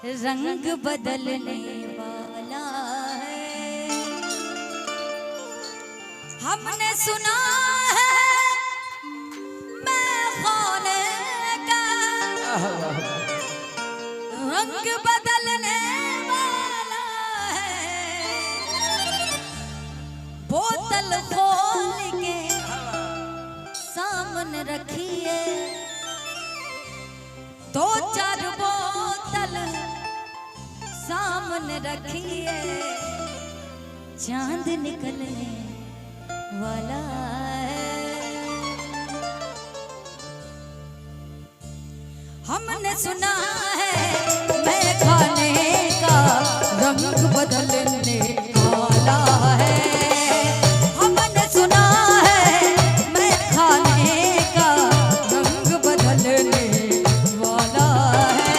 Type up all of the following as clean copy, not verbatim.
रंग बदलने वाला है। हमने सुना है मैं खाने का रंग बदलने वाला है। बोतल खोल के सामने रखिए, दो चार बोतल सामने रखिए, चांद निकलने वाला है। हमने सुना है मैं खाने का रंग बदलने वाला है। हमने सुना है मैं खाने का रंग बदलने वाला है।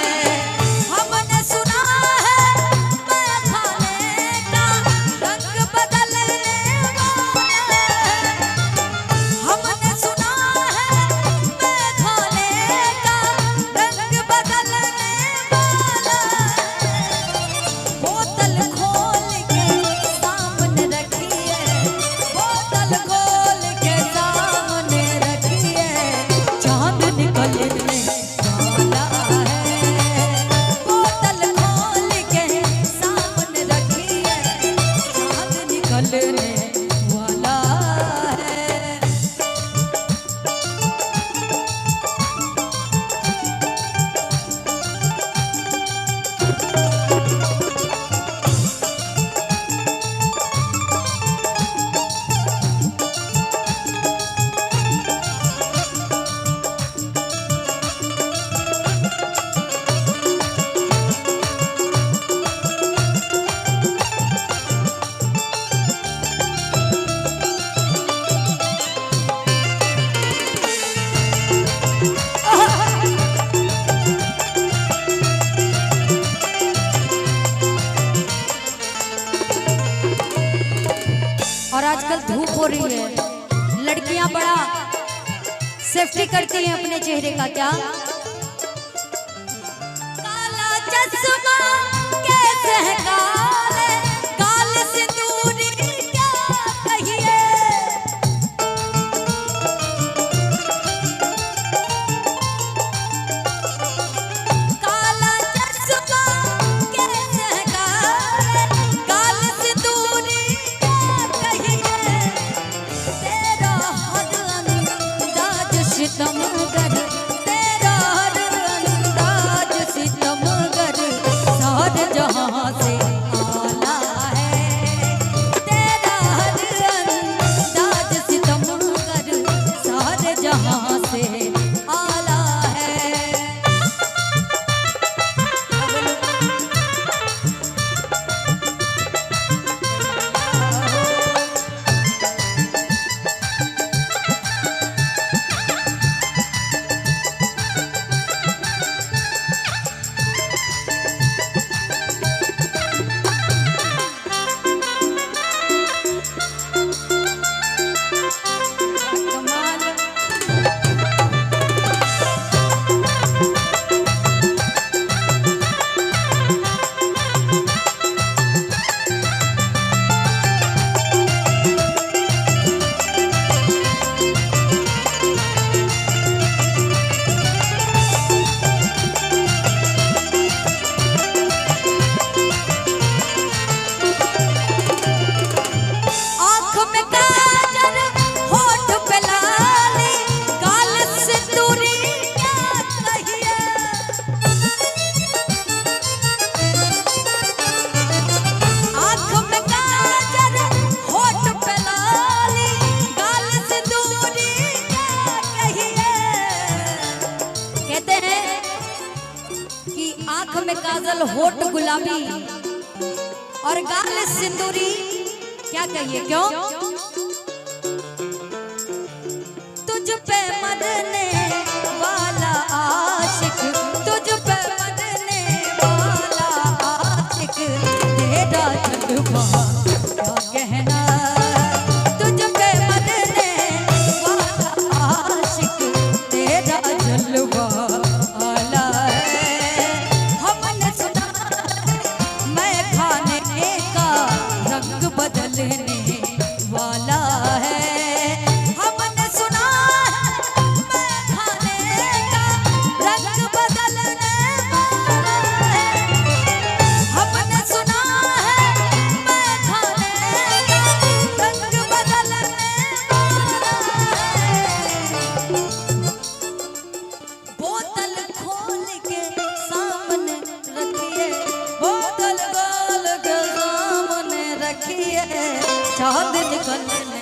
हमने सुना है मैं खाने का रंग बदलने वाला है। हमने सुना है मैं खाने का रंग बदलने वाला है। बोतल खोल के सामने रखिए, बोतल खोल के सामने रखिए, चांद निकलने वाला है। बोतल खोल के सामने रखिए, चांद निकलने वाला है। और आजकल धूप हो रही है, लड़कियां बड़ा सेफ्टी करती हैं अपने चेहरे का। क्या काला चश्मा कैसे है काले, काले सिंदूरी क्या कहिए। काला चश्मा कैसे है काले, काले सिंदूरी तेरा हर अंदाज सितमगर, तेरा हर अंदाज सितमगर, सारे जहां से आला है। तेरा हर अंदाज सितमगर, सारे जहां से आला है। आंख में काजल, होठ गुलाबी और गाल सिंदूरी क्या कहिए। क्यों तुझ पे मरने वाला आशिक, तुझ पे मरने वाला आशिक, तेरा जज्बा क्या कहना। तुझ पे मरने वाला आशिक, तेरा जलवा आला है। हमने सुना चांद निकल